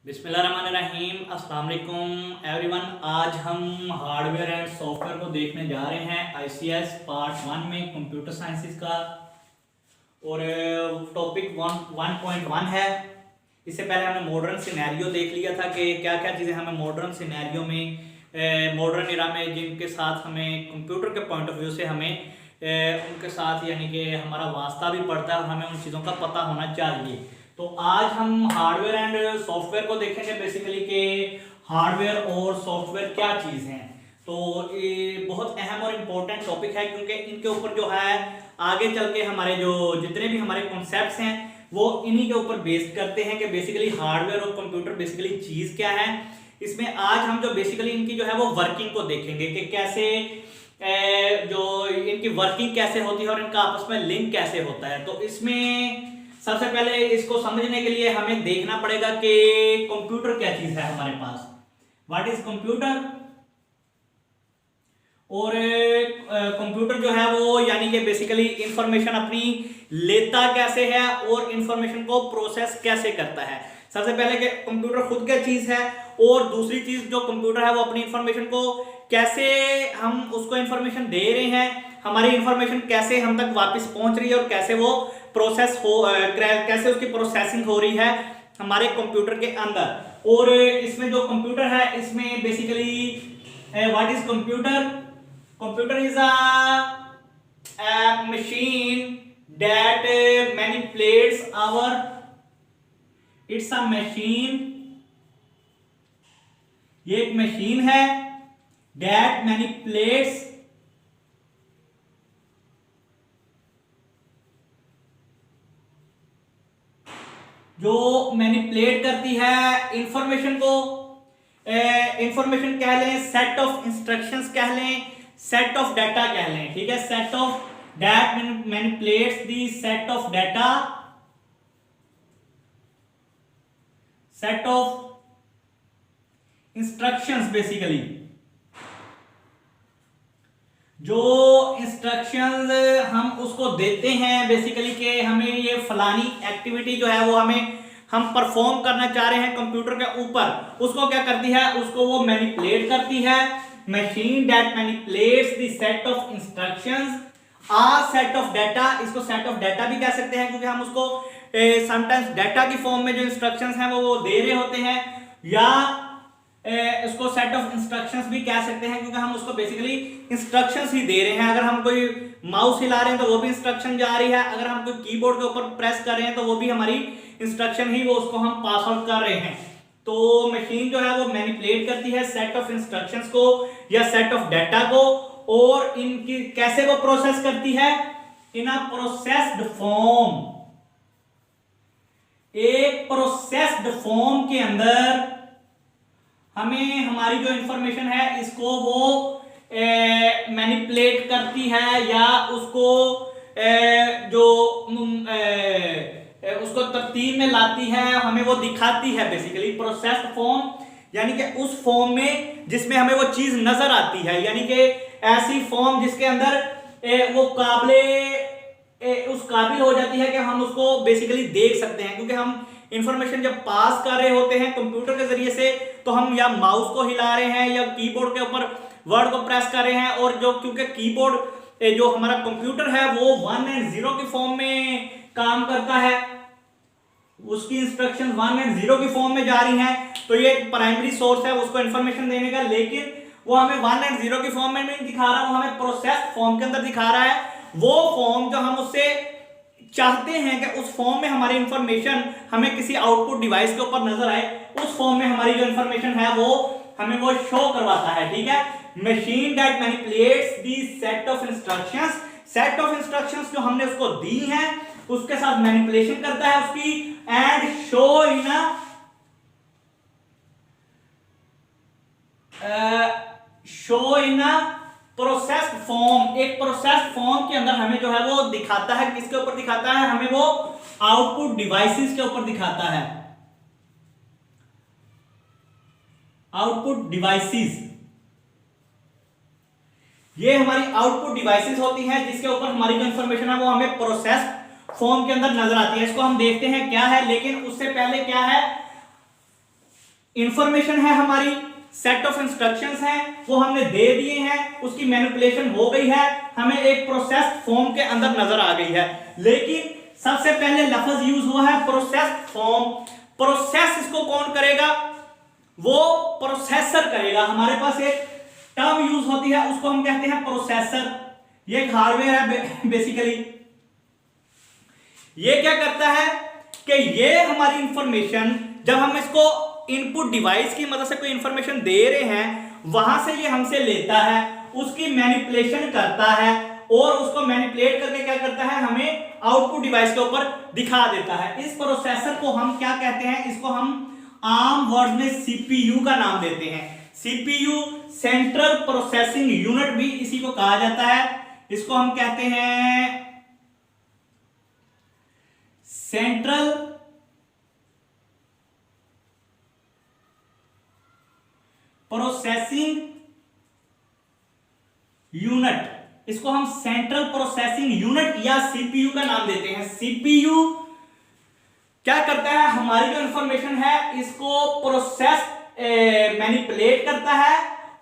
बिस्मिल्लाहिर्रहमानिर्रहीम अस्सलाम वालेकुम एवरीवन। आज हम हार्डवेयर एंड सॉफ्टवेयर को देखने जा रहे हैं आईसीएस पार्ट 1 में कंप्यूटर साइंसेस का, और टॉपिक 1.1 है। इससे पहले हमने मॉडर्न सिनेरियो देख लिया था कि क्या क्या चीज़ें हमें मॉडर्न सिनेरियो में मॉडर्न इरा में जिनके साथ हमें कंप्यूटर के पॉइंट ऑफ व्यू से हमें उनके साथ यानी कि हमारा वास्ता भी पड़ता है और हमें उन चीज़ों का पता होना चाहिए। तो आज हम हार्डवेयर एंड सॉफ्टवेयर को देखेंगे बेसिकली कि हार्डवेयर और सॉफ्टवेयर क्या चीज़ हैं। तो ये बहुत अहम और इम्पोर्टेंट टॉपिक है क्योंकि इनके ऊपर जो है आगे चल के हमारे जो जितने भी हमारे कॉन्सेप्ट्स हैं वो इन्हीं के ऊपर बेस्ड करते हैं कि बेसिकली हार्डवेयर और कंप्यूटर बेसिकली चीज़ क्या है। इसमें आज हम जो बेसिकली इनकी जो है वो वर्किंग को देखेंगे कि कैसे जो इनकी वर्किंग कैसे होती है और इनका आपस में लिंक कैसे होता है। तो इसमें सबसे पहले इसको समझने के लिए हमें देखना पड़ेगा कि कंप्यूटर क्या चीज है हमारे पास, व्हाट इज कंप्यूटर। और कंप्यूटर जो है वो यानी कि बेसिकली इंफॉर्मेशन अपनी लेता कैसे है और इंफॉर्मेशन को प्रोसेस कैसे करता है। सबसे पहले कि कंप्यूटर खुद क्या चीज है, और दूसरी चीज जो कंप्यूटर है वो अपनी इंफॉर्मेशन को कैसे हम उसको इंफॉर्मेशन दे रहे हैं, हमारी इंफॉर्मेशन कैसे हम तक वापस पहुंच रही है और कैसे वो प्रोसेस हो कैसे उसकी प्रोसेसिंग हो रही है हमारे कंप्यूटर के अंदर। और इसमें जो कंप्यूटर है इसमें basically what is computer. Computer is a machine that manipulates our, it's a machine, ये एक मशीन है दैट मैनिपुलेट्स जो मैनिपुलेट करती है इंफॉर्मेशन को। इंफॉर्मेशन कह लें, सेट ऑफ इंस्ट्रक्शंस कह लें, सेट ऑफ डाटा कह लें, ठीक है। Set of that manipulates the set of data, set of instructions. Basically जो इंस्ट्रक्शंस हम उसको देते हैं बेसिकली कि हमें ये फलानी एक्टिविटी जो है वो हम परफॉर्म करना चाह रहे हैं कंप्यूटर के ऊपर, उसको क्या करती है, उसको वो मैनिपुलेट करती है। Machine that manipulates the set of instructions uh set of data, इसको सेट ऑफ डाटा भी कह सकते हैं क्योंकि हम उसको समटाइम्स डाटा की फॉर्म में जो इंस्ट्रक्शंस हैं वो दे रहे होते हैं, या इसको सेट ऑफ इंस्ट्रक्शंस भी कह सकते हैं क्योंकि हम उसको बेसिकली इंस्ट्रक्शंस ही दे रहे हैं। अगर हम कोई माउस हिला रहे हैं तो वो भी इंस्ट्रक्शन जा रही है, अगर हम कोई कीबोर्ड के ऊपर प्रेस कर रहे हैं तो वो भी हमारी इंस्ट्रक्शन ही, वो उसको हम पास आउट कर रहे हैं। तो मशीन जो है वो मैनिपुलेट करती है सेट ऑफ इंस्ट्रक्शंस को या सेट ऑफ डाटा को, और इनकी कैसे वो प्रोसेस करती है, इन अ प्रोसेस्ड फॉर्म, एक प्रोसेस्ड फॉर्म के अंदर हमें हमारी जो इंफॉर्मेशन है इसको वो मैनिपुलेट करती है या उसको उसको तरतीब में लाती है, हमें वो दिखाती है। बेसिकली प्रोसेस्ड फॉर्म यानी कि उस फॉर्म में जिसमें हमें वो चीज नजर आती है, यानी कि ऐसी फॉर्म जिसके अंदर वो उस काबिल हो जाती है कि हम उसको बेसिकली देख सकते हैं। क्योंकि हम इंफॉर्मेशन जब पास कर रहे होते हैं कंप्यूटर के जरिए से तो हम या माउस को हिला रहे हैं या कीबोर्ड के ऊपर वर्ड को प्रेस कर रहे हैं, और जो क्योंकि कीबोर्ड जो हमारा कंप्यूटर है वो 1 एंड 0 की फॉर्म में काम करता है, उसकी इंस्ट्रक्शन 1 एंड 0 की फॉर्म में जा रही हैं, तो ये एक प्राइमरी सोर्स है उसको इंफॉर्मेशन देने का, लेकिन वो हमें 1 एंड 0 की फॉर्म में नहीं दिखा रहा, वो हमें प्रोसेस्ड फॉर्म के अंदर दिखा रहा है। वो फॉर्म जो हम उससे चाहते हैं कि उस फॉर्म में हमारी इंफॉर्मेशन हमें किसी आउटपुट डिवाइस के ऊपर नजर आए, उस फॉर्म में हमारी जो इंफॉर्मेशन है वो हमें वो शो करवाता है, ठीक है। Machine that manipulates the set of instructions, set of instructions जो हमने उसको दी हैं उसके साथ मैनिपुलेशन करता है उसकी, and show in processed form, एक प्रोसेस्ड फॉर्म के अंदर हमें जो है वो दिखाता है, किसके ऊपर दिखाता है, हमें वो आउटपुट डिवाइसेस के ऊपर दिखाता है, आउटपुट डिवाइसेस। ये हमारी आउटपुट डिवाइसेस होती हैं जिसके ऊपर हमारी जो इंफॉर्मेशन है वो हमें प्रोसेस्ड फॉर्म के अंदर नजर आती है। इसको हम देखते हैं क्या है, लेकिन उससे पहले क्या है, इंफॉर्मेशन है हमारी, सेट ऑफ इंस्ट्रक्शंस हैं वो हमने दे दिए हैं, उसकी मैनिपुलेशन हो गई है, हमें एक प्रोसेस्ड फॉर्म के अंदर नजर आ गई है। लेकिन सबसे पहले लफ्ज यूज हुआ है प्रोसेस्ड फॉर्म। प्रोसेस इसको कौन करेगा? वो प्रोसेसर करेगा। हमारे पास एक टर्म यूज होती है, उसको हम कहते हैं प्रोसेसर। ये एक हार्डवेयर है बेसिकली। ये क्या करता है कि ये हमारी इंफॉर्मेशन, जब हम इसको इनपुट डिवाइस की मदद से कोई इंफॉर्मेशन दे रहे हैं, वहां से ये हमसे लेता है, उसकी मैनिपुलेशन करता है और उसको मैनिपुलेट करके क्या करता है, हमें आउटपुट डिवाइस के ऊपर दिखा देता है। इस प्रोसेसर को हम क्या कहते हैं? इसको हम आम वर्ड में सीपीयू का नाम देते हैं। सीपीयू सेंट्रल प्रोसेसिंग यूनिट भी इसी को कहा जाता है। इसको हम कहते हैं सेंट्रल प्रोसेसिंग यूनिट। इसको हम सेंट्रल प्रोसेसिंग यूनिट या सीपीयू का नाम देते हैं। सीपीयू क्या करता है? हमारी जो इंफॉर्मेशन है इसको प्रोसेस मैनिपुलेट करता है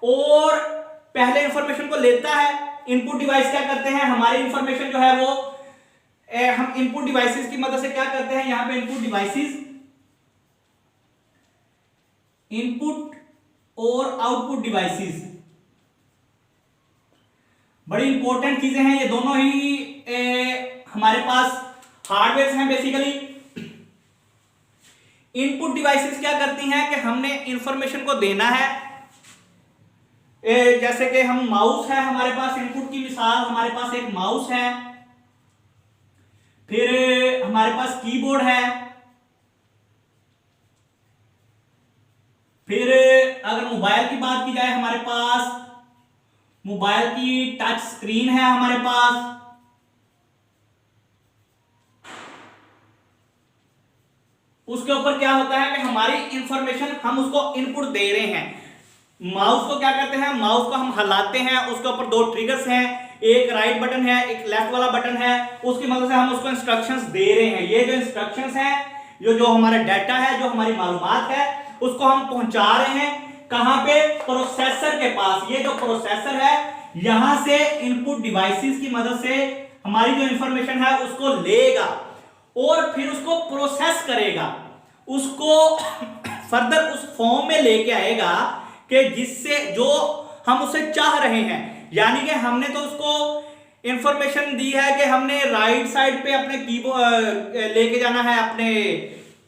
और पहले इंफॉर्मेशन को लेता है। इनपुट डिवाइस क्या करते हैं? हमारी इंफॉर्मेशन जो है वो हम इनपुट डिवाइसेस की मदद से क्या करते हैं, यहां पे इनपुट डिवाइसेस, इनपुट और आउटपुट डिवाइसेस बड़ी इंपॉर्टेंट चीजें हैं। ये दोनों ही हमारे पास हार्डवेयर हैं बेसिकली। इनपुट डिवाइसेस क्या करती हैं कि हमने इंफॉर्मेशन को देना है, जैसे कि हम माउस है हमारे पास, इनपुट की मिसाल हमारे पास एक माउस है, फिर हमारे पास कीबोर्ड है, फिर अगर मोबाइल की बात की जाए हमारे पास मोबाइल की टच स्क्रीन है हमारे पास, उसके ऊपर क्या होता है कि हमारी इंफॉर्मेशन हम उसको इनपुट दे रहे हैं। माउस को क्या करते हैं? माउस को हम हिलाते हैं, उसके ऊपर दो ट्रिगर्स हैं, एक राइट बटन है, एक लेफ्ट वाला बटन है, उसकी मदद से हम उसको इंस्ट्रक्शंस दे रहे हैं। ये जो इंस्ट्रक्शंस हैं, जो हमारा डाटा है, जो हमारी मालूमात है, उसको हम पहुंचा रहे हैं कहां पे? प्रोसेसर के पास। ये जो प्रोसेसर है यहां से इनपुट डिवाइसेस की मदद से हमारी जो इंफॉर्मेशन है उसको लेगा और फिर उसको प्रोसेस करेगा, उसको फर्दर उस फॉर्म में लेके आएगा कि जिससे जो हम उसे चाह रहे हैं। यानी कि हमने तो उसको इंफॉर्मेशन दी है कि हमने राइट साइड पे अपने कीबोर्ड लेके जाना है, अपने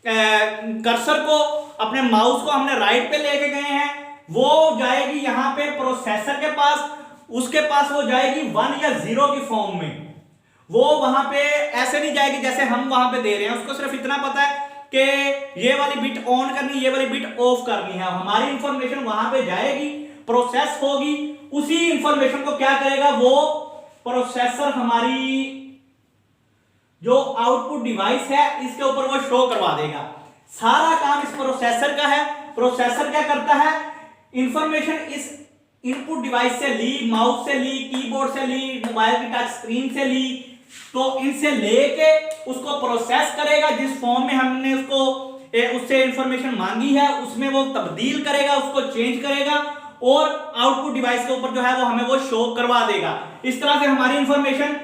कर्सर को, अपने माउस को हमने राइट पे लेके गए हैं, वो जाएगी यहां पे प्रोसेसर के पास, उसके पास वो जाएगी 1 या 0 की फॉर्म में। वो वहां पे ऐसे नहीं जाएगी जैसे हम वहां पे दे रहे हैं, उसको सिर्फ इतना पता है कि ये वाली बिट ऑन करनी, ये वाली बिट ऑफ करनी है। हमारी इंफॉर्मेशन वहां पे जाएगी, प्रोसेस होगी, उसी इंफॉर्मेशन को क्या करेगा? वो प्रोसेसर हमारी जो आउटपुट डिवाइस है इसके ऊपर वो शो करवा देगा। सारा काम इस प्रोसेसर का है। प्रोसेसर क्या करता है? इंफॉर्मेशन इस इनपुट डिवाइस से ली, माउस से ली, कीबोर्ड से ली, मोबाइल की टच स्क्रीन से ली, तो इनसे लेके उसको प्रोसेस करेगा, जिस फॉर्म में हमने उससे इंफॉर्मेशन मांगी है उसमें वो तब्दील करेगा, उसको चेंज करेगा और आउटपुट डिवाइस के ऊपर जो है वो हमें वो शो करवा देगा। इस तरह से हमारी इंफॉर्मेशन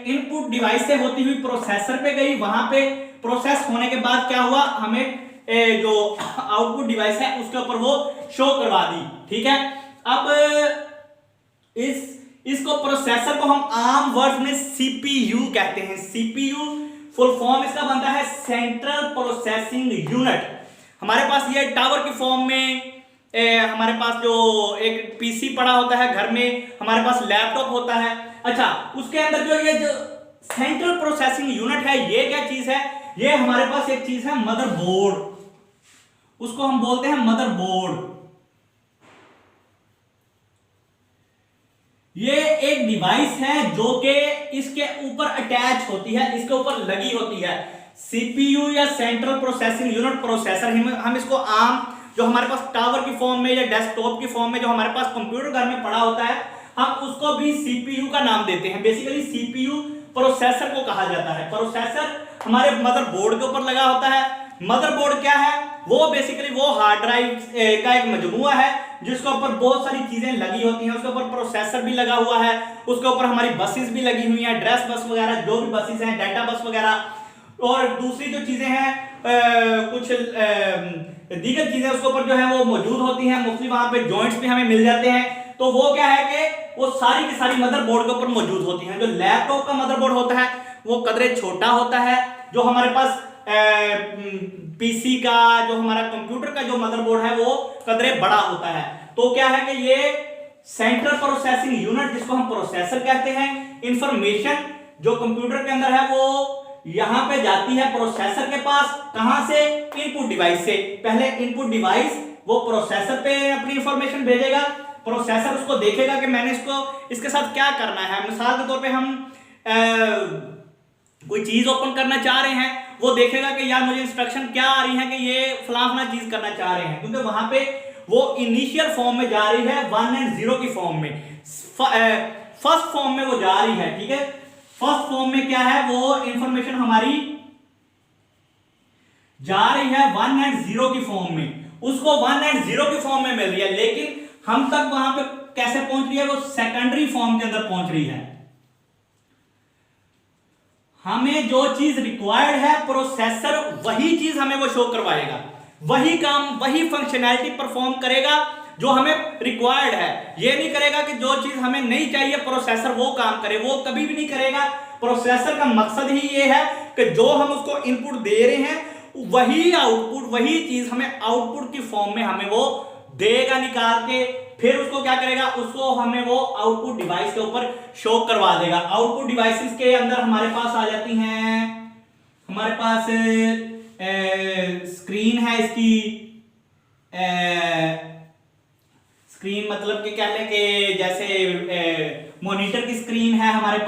इनपुट डिवाइस से होती हुई प्रोसेसर पे गई, वहां पे प्रोसेस होने के बाद क्या हुआ, हमें जो आउटपुट डिवाइस है उसके ऊपर वो शो करवा दी। ठीक है, अब इसको प्रोसेसर को हम आम वर्ड में सीपीयू कहते हैं। सीपीयू फुल फॉर्म इसका बनता है सेंट्रल प्रोसेसिंग यूनिट। हमारे पास ये टावर की फॉर्म में हमारे पास जो एक पीसी पड़ा होता है घर में, हमारे पास लैपटॉप होता है। अच्छा, उसके अंदर जो सेंट्रल प्रोसेसिंग यूनिट है, ये क्या चीज है? ये हमारे पास एक चीज है मदरबोर्ड, उसको हम बोलते हैं मदरबोर्ड। ये एक डिवाइस है जो कि इसके ऊपर अटैच होती है, इसके ऊपर लगी होती है। सीपीयू या सेंट्रल प्रोसेसिंग यूनिट प्रोसेसर, हम इसको आम जो हमारे पास टावर की फॉर्म में या डेस्कटॉप की फॉर्म में जो हमारे पास कंप्यूटर घर में पड़ा होता है, हम उसको भी सीपीयू का नाम देते हैं। बेसिकली सीपीयू प्रोसेसर को कहा जाता है। प्रोसेसर हमारे मदरबोर्ड के ऊपर लगा होता है, मदरबोर्ड क्या है, वो बेसिकली वो हार्ड ड्राइव का एक मजमुआ है जिसके ऊपर बहुत सारी चीजें लगी होती हैं, उसके ऊपर प्रोसेसर भी लगा हुआ है, उसके ऊपर हमारी बसेस भी लगी हुई हैं, ड्रेस बस वगैरह जो भी बसेस हैं, डाटा बस वगैरह, और दूसरी जो चीजें हैं कुछ दीगर चीजें उसके ऊपर जो है वो मौजूद होती हैं, मुख्तलिफ वहां पे जॉइंट्स भी हमें मिल जाते हैं। तो वो क्या है कि वो सारी की सारी मदरबोर्ड के ऊपर मौजूद होती हैं। जो लैपटॉप का मदरबोर्ड होता है वो कदरे छोटा होता है, जो हमारे पास पीसी का, जो हमारा कंप्यूटर का जो मदरबोर्ड है वो कदरे बड़ा होता है। तो क्या है कि ये सेंट्रल प्रोसेसिंग यूनिट, जिसको हम प्रोसेसर कहते हैं, इंफॉर्मेशन जो कंप्यूटर के अंदर है वो यहां पे जाती है प्रोसेसर के पास। कहां से? इनपुट डिवाइस से। पहले इनपुट डिवाइस वो प्रोसेसर पे अपनी इंफॉर्मेशन भेजेगा, प्रोसेसर उसको देखेगा कि मैंने इसके साथ क्या करना है। मिसाल के तौर पे हम कोई चीज ओपन करना चाह रहे हैं, वो देखेगा कि यार मुझे इंस्ट्रक्शन क्या आ रही है कि ये फलाना चीज करना चाह रहे हैं, क्योंकि वहां पे वो इनिशियल फॉर्म में जा रही है, 1 और 0 की फॉर्म में, फर्स्ट फॉर्म में वो जा रही है। ठीक है, फर्स्ट फॉर्म में क्या है, वो इंफॉर्मेशन हमारी जा रही है 1 और 0 की फॉर्म में, उसको 1 और 0 की फॉर्म में मिल रही है, लेकिन हम तक वहां पे कैसे पहुंच रही है, वो सेकेंडरी फॉर्म के अंदर पहुंच रही है। हमें जो चीज रिक्वायर्ड है प्रोसेसर वही चीज हमें वो शो करवाएगा, वही काम, वही फंक्शनैलिटी परफॉर्म करेगा जो हमें रिक्वायर्ड है। ये नहीं करेगा कि जो चीज हमें नहीं चाहिए प्रोसेसर वो काम करे, वो कभी भी नहीं करेगा। प्रोसेसर का मकसद ही ये है कि जो हम उसको इनपुट दे रहे हैं वही आउटपुट, वही चीज हमें आउटपुट की फॉर्म में हमें वो देगा निकाल के, फिर उसको क्या करेगा, उसको हमें वो आउटपुट डिवाइस के ऊपर शो करवा देगा। आउटपुट डिवाइसेस के अंदर हमारे पास आ जाती हैं, हमारे पास स्क्रीन है इसकी, स्क्रीन मतलब कि कह लें कि जैसे मॉनिटर की स्क्रीन है हमारे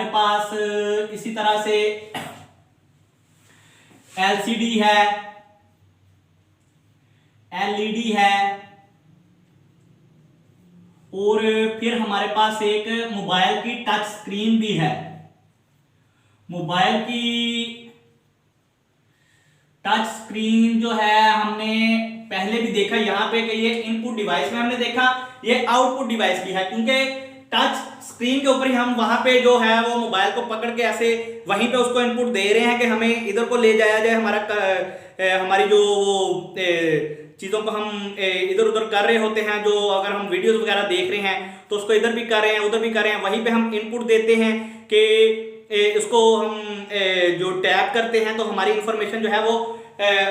पास इसी तरह से एलसीडी है, एलईडी है, और फिर हमारे पास एक मोबाइल की टच स्क्रीन भी है। मोबाइल की टच स्क्रीन जो है हमने पहले भी देखा यहां पे कि ये इनपुट डिवाइस में हमने देखा, ये आउटपुट डिवाइस भी है, क्योंकि टच स्क्रीन के ऊपर ही हम वहां पे जो है वो मोबाइल को पकड़ के ऐसे वहीं पे उसको इनपुट दे रहे हैं कि हमें इधर को ले जाया जाए, हमारी जो चीज़ों को हम इधर उधर कर रहे होते हैं, जो अगर हम वीडियोस वगैरह देख रहे हैं तो उसको इधर भी कर रहे हैं उधर भी कर रहे हैं, वहीं पे हम इनपुट देते हैं कि उसको हम जो टैप करते हैं तो हमारी इंफॉर्मेशन जो है वो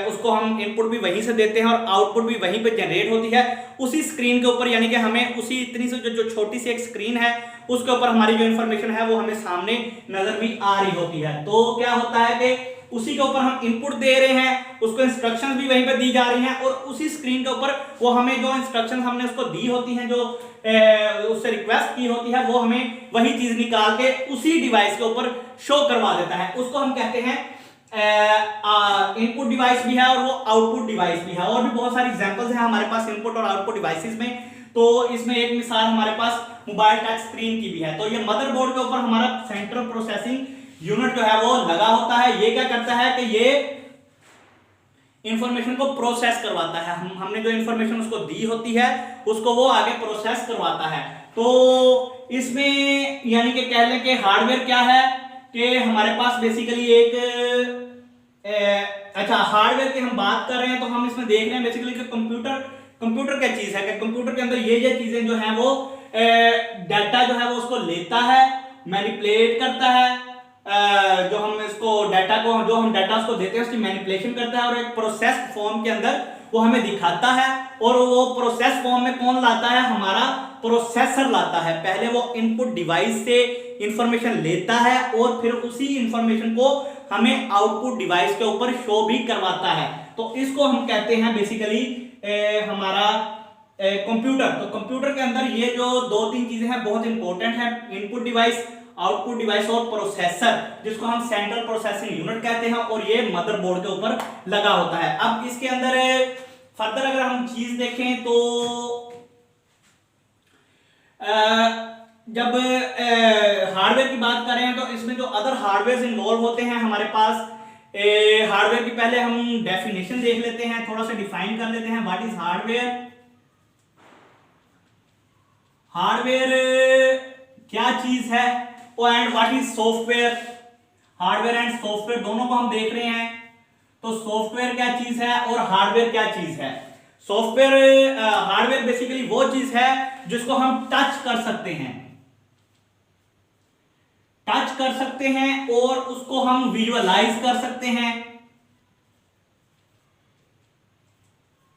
उसको हम इनपुट भी वहीं से देते हैं और आउटपुट भी वहीं पे जनरेट होती है उसी स्क्रीन के ऊपर। यानी कि हमें उसी इतनी सी जो छोटी सी एक स्क्रीन है उसके ऊपर हमारी जो इंफॉर्मेशन है वो हमें सामने नजर भी आ रही होती है। तो क्या होता है कि उसी के ऊपर हम इनपुट दे रहे हैं, उसको इंस्ट्रक्शंस भी वहीं पे दी जा रही हैं, और उसी स्क्रीन के ऊपर वो हमें जो इंस्ट्रक्शंस हमने उसको दी होती हैं, जो उससे रिक्वेस्ट की होती है, वो हमें वही चीज निकाल के उसी डिवाइस के ऊपर शो करवा देता है। उसको हम कहते हैं इनपुट डिवाइस भी है और वो आउटपुट डिवाइस भी है। और भी बहुत सारी एग्जांपल्स हैं हमारे पास इनपुट और आउटपुट डिवाइसेस में। तो इसमें एक मिसाल हमारे पास मोबाइल टच स्क्रीन की भी है। तो ये मदरबोर्ड के ऊपर हमारा सेंट्रल प्रोसेसिंग यूनिट जो है वो लगा होता है। ये क्या करता है कि ये इंफॉर्मेशन को प्रोसेस करवाता है। हमने जो इंफॉर्मेशन उसको दी होती है उसको वो आगे प्रोसेस करवाता है। तो इसमें यानी कि कह लें कि हार्डवेयर क्या है कि हमारे पास बेसिकली एक अच्छा हार्डवेयर की हम बात कर रहे हैं तो हम इसमें देख रहे हैं बेसिकली कि कंप्यूटर क्या चीज है कि कंप्यूटर के अंदर ये चीजें जो हैं वो डाटा जो है वो उसको लेता है, मैनिपुलेट करता है, जो हम इसको डाटा को जो हम डाटा उसको देते हैं उसकी मैनिपुलेशन करता है और एक प्रोसेस फॉर्म के अंदर वो हमें दिखाता है। और वो प्रोसेस फॉर्म में कौन लाता है, हमारा प्रोसेसर लाता है। पहले वो इनपुट डिवाइस से इंफॉर्मेशन लेता है और फिर उसी इंफॉर्मेशन को हमें आउटपुट डिवाइस के ऊपर शो भी करवाता है। तो इसको हम कहते हैं बेसिकली हमारा कंप्यूटर। तो कंप्यूटर के अंदर ये जो दो तीन चीजें हैं बहुत इंपॉर्टेंट है, इनपुट डिवाइस, आउटपुट डिवाइस और प्रोसेसर, जिसको हम सेंट्रल प्रोसेसिंग यूनिट कहते हैं, और ये मदरबोर्ड के ऊपर लगा होता है। अब इसके अंदर फर्दर अगर हम चीज देखें तो जब हार्डवेयर की बात करें तो इसमें जो अदर हार्डवेयर इन्वॉल्व होते हैं हमारे पास हार्डवेयर की पहले हम डेफिनेशन देख लेते हैं, थोड़ा सा डिफाइन कर लेते हैं व्हाट इज हार्डवेयर। हार्डवेयर क्या चीज है and what is software. Hardware and software दोनों को हम देख रहे हैं। तो सॉफ्टवेयर क्या चीज है और हार्डवेयर क्या चीज है। सॉफ्टवेयर हार्डवेयर बेसिकली वो चीज है जिसको हम टच कर सकते हैं, टच कर सकते हैं और उसको हम विजुअलाइज कर सकते हैं,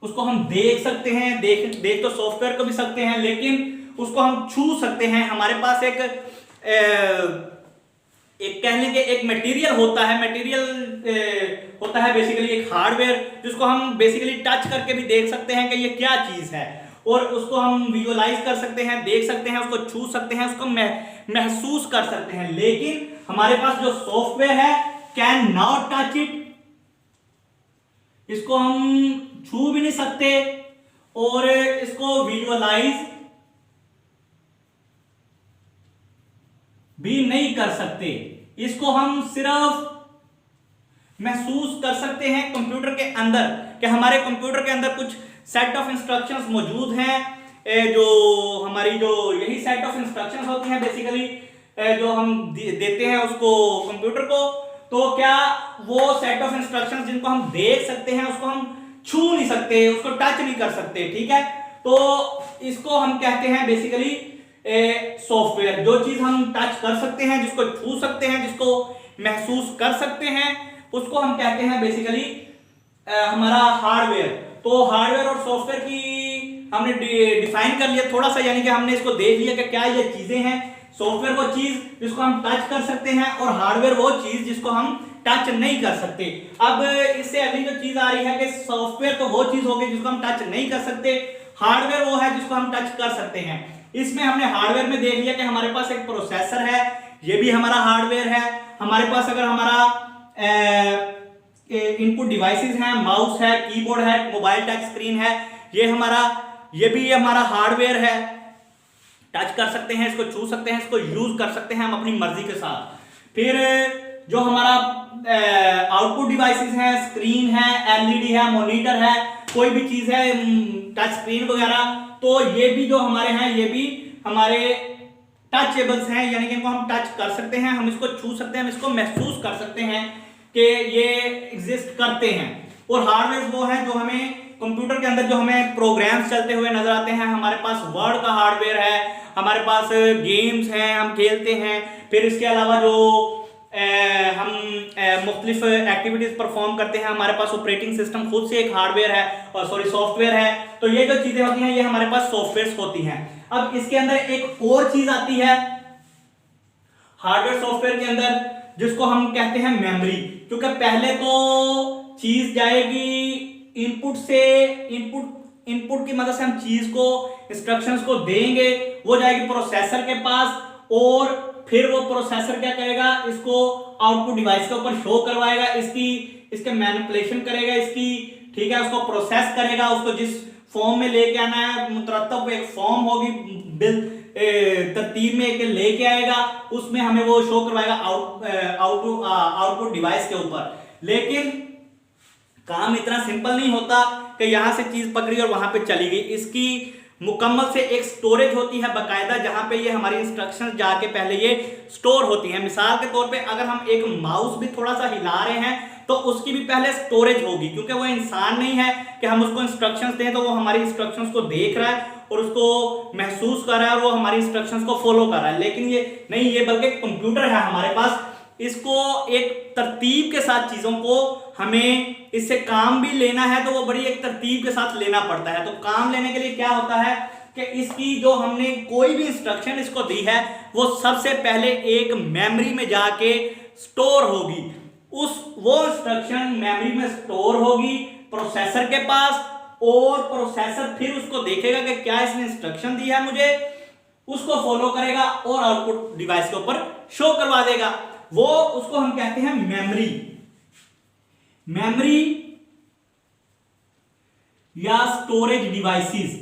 उसको हम देख सकते हैं। देख तो सॉफ्टवेयर को भी सकते हैं, लेकिन उसको हम छू सकते हैं। हमारे पास एक कहने के एक मटेरियल होता है, होता है बेसिकली एक हार्डवेयर, जिसको हम बेसिकली टच करके भी देख सकते हैं कि ये क्या चीज है, और उसको हम विजुअलाइज कर सकते हैं, देख सकते हैं, उसको छू सकते हैं, उसको महसूस कर सकते हैं। लेकिन हमारे पास जो सॉफ्टवेयर है कैन नॉट टच इट, इसको हम छू भी नहीं सकते और इसको विजुअलाइज भी नहीं कर सकते। इसको हम सिर्फ महसूस कर सकते हैं कंप्यूटर के अंदर, कि हमारे कंप्यूटर के अंदर कुछ सेट ऑफ इंस्ट्रक्शंस मौजूद हैं, जो हमारी जो यही सेट ऑफ इंस्ट्रक्शंस होती हैं बेसिकली, जो हम देते हैं उसको कंप्यूटर को। तो क्या वो सेट ऑफ इंस्ट्रक्शंस जिनको हम देख सकते हैं उसको हम छू नहीं सकते, उसको टच नहीं कर सकते, ठीक है। तो इसको हम कहते हैं बेसिकली सॉफ्टवेयर। जो चीज हम टच कर सकते हैं, जिसको छू सकते हैं, जिसको महसूस कर सकते हैं, उसको हम कहते हैं बेसिकली हमारा हार्डवेयर। तो हार्डवेयर और सॉफ्टवेयर की हमने डिफाइन कर लिया थोड़ा सा, यानी कि हमने इसको देख लिया कि क्या ये चीजें हैं। सॉफ्टवेयर वो चीज जिसको हम टच कर सकते हैं और हार्डवेयर वो चीज जिसको हम टच नहीं कर सकते। अब इससे अगली जो चीज आ रही है कि सॉफ्टवेयर तो वो चीज होगी जिसको हम टच नहीं कर सकते, हार्डवेयर वो है जिसको हम टच कर सकते हैं। इसमें हमने हार्डवेयर में देख लिया कि हमारे पास एक प्रोसेसर है, ये भी हमारा हार्डवेयर है। हमारे पास अगर हमारा इनपुट डिवाइसेस हैं, माउस है, कीबोर्ड है, मोबाइल टच स्क्रीन है, ये भी हमारा हार्डवेयर है। टच कर सकते हैं, इसको छू सकते हैं, इसको यूज कर सकते हैं हम अपनी मर्जी के साथ। फिर जो हमारा आउटपुट डिवाइसेस हैं, स्क्रीन है, एलईडी है, मॉनिटर है, कोई भी चीज है, टच स्क्रीन वगैरह, तो ये भी जो हमारे हैं ये भी हमारे टचेबल्स हैं, यानी कि इनको हम टच कर सकते हैं, हम इसको छू सकते हैं, हम इसको महसूस कर सकते हैं कि ये एग्जिस्ट करते हैं। और हार्डवेयर वो है जो हमें कंप्यूटर के अंदर जो हमें प्रोग्राम्स चलते हुए नजर आते हैं। हमारे पास वर्ड का हार्डवेयर है, हमारे पास गेम्स हैं, हम खेलते हैं। फिर इसके अलावा जो हम मुख्तलिफ एक्टिविटीज परफॉर्म करते हैं, हमारे पास ऑपरेटिंग सिस्टम खुद से एक हार्डवेयर है, और सॉफ्टवेयर है। तो ये जो चीजें होती हैं ये हमारे पास सॉफ्टवेयर होती हैं। अब इसके अंदर एक और चीज आती है हार्डवेयर सॉफ्टवेयर के अंदर, जिसको हम कहते हैं मेमोरी। क्योंकि पहले तो चीज जाएगी इनपुट से, इनपुट की मदद से हम चीज को, इंस्ट्रक्शंस को देंगे, वो जाएगी प्रोसेसर के पास, और फिर वो प्रोसेसर क्या करेगा, इसको आउटपुट डिवाइस के ऊपर शो करवाएगा, इसके मैनिपुलेशन करेगा इसकी, ठीक है, उसको प्रोसेस करेगा, उसको जिस फॉर्म में लेके आना है, मुतरत्तब एक फॉर्म होगी, तरतीब में एक लेके आएगा, उसमें हमें वो शो करवाएगा आउटपुट डिवाइस के ऊपर। लेकिन काम इतना सिंपल नहीं होता कि यहां से चीज पकड़ी और वहां पे चली गई। इसकी मुकम्मल से एक स्टोरेज होती है बाकायदा, जहां पे ये हमारी इंस्ट्रक्शंस जाके पहले ये स्टोर होती हैं। मिसाल के तौर पे अगर हम एक माउस भी थोड़ा सा हिला रहे हैं तो उसकी भी पहले स्टोरेज होगी, क्योंकि वो इंसान नहीं है कि हम उसको इंस्ट्रक्शंस दें तो वो हमारी इंस्ट्रक्शंस को देख रहा है और उसको महसूस कर रहा है और वो हमारी इंस्ट्रक्शंस को फॉलो कर रहा है। लेकिन ये नहीं, ये बल्कि कंप्यूटर है हमारे पास, इसको एक तरतीब के साथ चीजों को हमें इससे काम भी लेना है तो वो बड़ी एक तरतीब के साथ लेना पड़ता है। तो काम लेने के लिए क्या होता है कि इसकी जो हमने कोई भी इंस्ट्रक्शन इसको दी है वो सबसे पहले एक मेमोरी में जाके स्टोर होगी। वो इंस्ट्रक्शन मेमोरी में स्टोर होगी प्रोसेसर के पास, और प्रोसेसर फिर उसको देखेगा कि क्या इसने इंस्ट्रक्शन दी है मुझे, उसको फॉलो करेगा और आउटपुट डिवाइस के ऊपर शो करवा देगा। वो उसको हम कहते हैं मेमोरी। मेमोरी या स्टोरेज डिवाइसेस,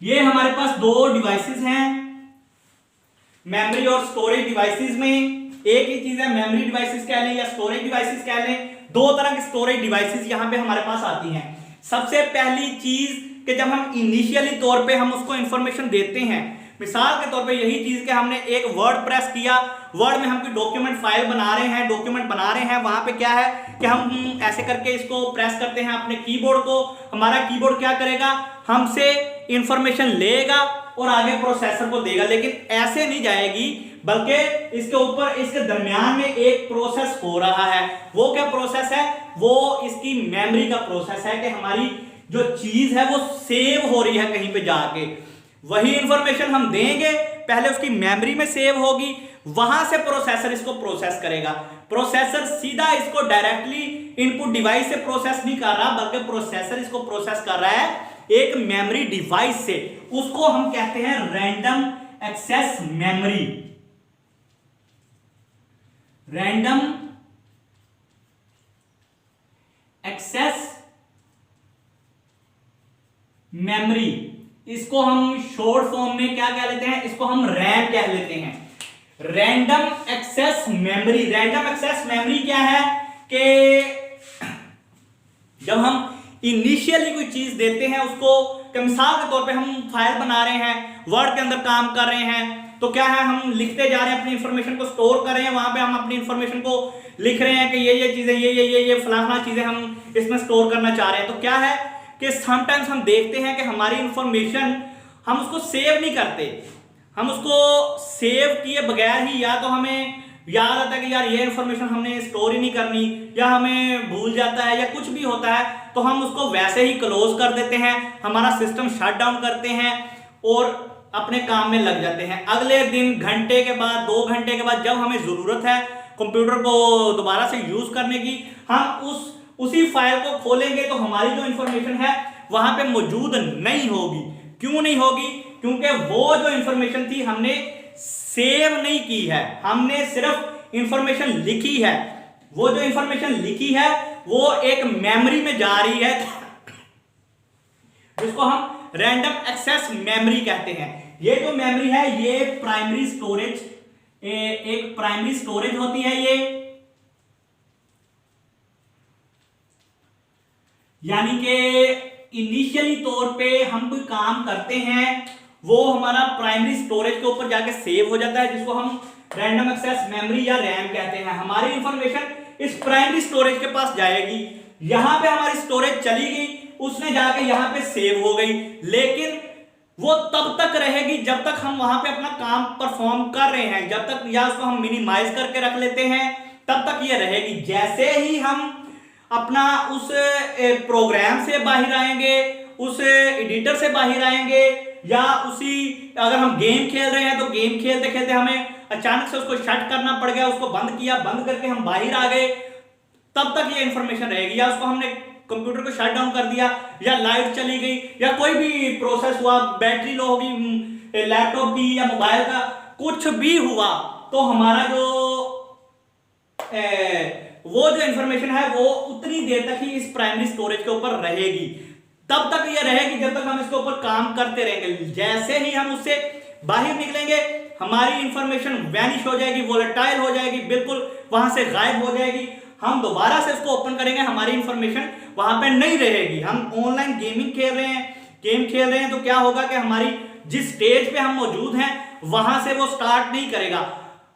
ये हमारे पास दो डिवाइसेस हैं, मेमोरी और स्टोरेज डिवाइसेस में एक ही चीज है, मेमोरी डिवाइसेस कह लें या स्टोरेज डिवाइसेस कह लें, दो तरह के स्टोरेज डिवाइसेस यहां पे हमारे पास आती हैं। सबसे पहली चीज कि जब हम इनिशियली तौर पे हम उसको इंफॉर्मेशन देते हैं, मिसाल के तौर पे यही चीज कि हमने एक वर्ड प्रेस किया, वर्ड में हम कोई डॉक्यूमेंट फाइल बना रहे हैं, डॉक्यूमेंट बना रहे हैं, वहां पे क्या है कि हम ऐसे करके इसको प्रेस करते हैं अपने कीबोर्ड को, हमारा कीबोर्ड क्या करेगा, हमसे इंफॉर्मेशन लेगा और आगे प्रोसेसर को देगा। लेकिन ऐसे नहीं जाएगी, बल्कि इसके ऊपर इसके दरमियान में एक प्रोसेस हो रहा है। वो क्या प्रोसेस है, वो इसकी मेमोरी का प्रोसेस है कि हमारी जो चीज है वो सेव हो रही है कहीं पे जाके। वही इंफॉर्मेशन हम देंगे, पहले उसकी मेमोरी में सेव होगी, वहां से प्रोसेसर इसको प्रोसेस करेगा। प्रोसेसर सीधा इसको डायरेक्टली इनपुट डिवाइस से प्रोसेस नहीं कर रहा, बल्कि प्रोसेसर इसको प्रोसेस कर रहा है एक मेमोरी डिवाइस से। उसको हम कहते हैं random access memory. Random access memory, इसको हम शॉर्ट फॉर्म में क्या कह लेते हैं, इसको हम रैम कह लेते हैं। Random access memory. Random access memory क्या है कि जब हम इनिशियली कोई चीज देते हैं उसको, मिसाल के तौर पे हम फाइल बना रहे हैं, वर्ड के अंदर काम कर रहे हैं, तो क्या है हम लिखते जा रहे हैं, अपनी इंफॉर्मेशन को स्टोर कर रहे हैं, वहां पे हम अपनी इंफॉर्मेशन को लिख रहे हैं कि ये चीजें ये फलाना चीजें हम इसमें स्टोर करना चाह रहे हैं। तो क्या है कि समटाइम्स हम देखते हैं कि हमारी इंफॉर्मेशन हम उसको सेव नहीं करते, हम उसको सेव किए बगैर ही या तो हमें याद आता है कि यार ये इंफॉर्मेशन हमने स्टोर ही नहीं करनी, या हमें भूल जाता है, या कुछ भी होता है, तो हम उसको वैसे ही क्लोज कर देते हैं, हमारा सिस्टम शट डाउन करते हैं और अपने काम में लग जाते हैं। अगले दिन घंटे के बाद, 2 घंटे के बाद, जब हमें जरूरत है कंप्यूटर को दोबारा से यूज करने की, हम उसी फाइल को खोलेंगे तो हमारी जो इंफॉर्मेशन है वहां पे मौजूद नहीं होगी। क्यों नहीं होगी? क्योंकि वो जो इंफॉर्मेशन थी हमने सेव नहीं की है, हमने सिर्फ इंफॉर्मेशन लिखी है। वो जो इंफॉर्मेशन लिखी है वो एक मेमोरी में जा रही है, जिसको हम रैंडम एक्सेस मेमोरी कहते हैं। ये जो मेमोरी है ये प्राइमरी स्टोरेज, एक प्राइमरी स्टोरेज होती है ये, यानी कि इनिशियली तौर पे हम कोई काम करते हैं वो हमारा प्राइमरी स्टोरेज के ऊपर जाके सेव हो जाता है, जिसको हम रैंडम एक्सेस मेमोरी या रैम कहते हैं। हमारी इंफॉर्मेशन इस प्राइमरी स्टोरेज के पास जाएगी, यहां पे हमारी स्टोरेज चली गई, उसने जाके यहां पे सेव हो गई, लेकिन वो तब तक रहेगी जब तक हम वहां पे अपना काम परफॉर्म कर रहे हैं, जब तक या उसको हम मिनिमाइज करके रख लेते हैं तब तक ये रहेगी। जैसे ही हम अपना उस प्रोग्राम से बाहर आएंगे, उस एडिटर से बाहर आएंगे, या उसी अगर हम गेम खेल रहे हैं तो गेम खेलते खेलते हमें अचानक से उसको शट करना पड़ गया, उसको बंद किया, बंद करके हम बाहर आ गए, तब तक ये इंफॉर्मेशन रहेगी। या उसको हमने कंप्यूटर को शट डाउन कर दिया, या लाइट चली गई, या कोई भी प्रोसेस हुआ, बैटरी लो होगी लैपटॉप की या मोबाइल का, कुछ भी हुआ, तो हमारा वो जो इंफॉर्मेशन है वो उतनी देर तक ही इस प्राइमरी स्टोरेज के ऊपर रहेगी, तब तक ये रहेगी जब तक हम इसके ऊपर काम करते रहेंगे। जैसे ही हम उससे बाहर निकलेंगे हमारी इंफॉर्मेशन वैनिश हो जाएगी, वोलेटाइल हो जाएगी, बिल्कुल वहां से गायब हो जाएगी। हम दोबारा से इसको ओपन करेंगे, हमारी इंफॉर्मेशन वहां पे नहीं रहेगी। हम ऑनलाइन गेमिंग खेल रहे हैं, गेम खेल रहे हैं, तो क्या होगा कि हमारी जिस स्टेज पे हम मौजूद हैं वहां से वो स्टार्ट नहीं करेगा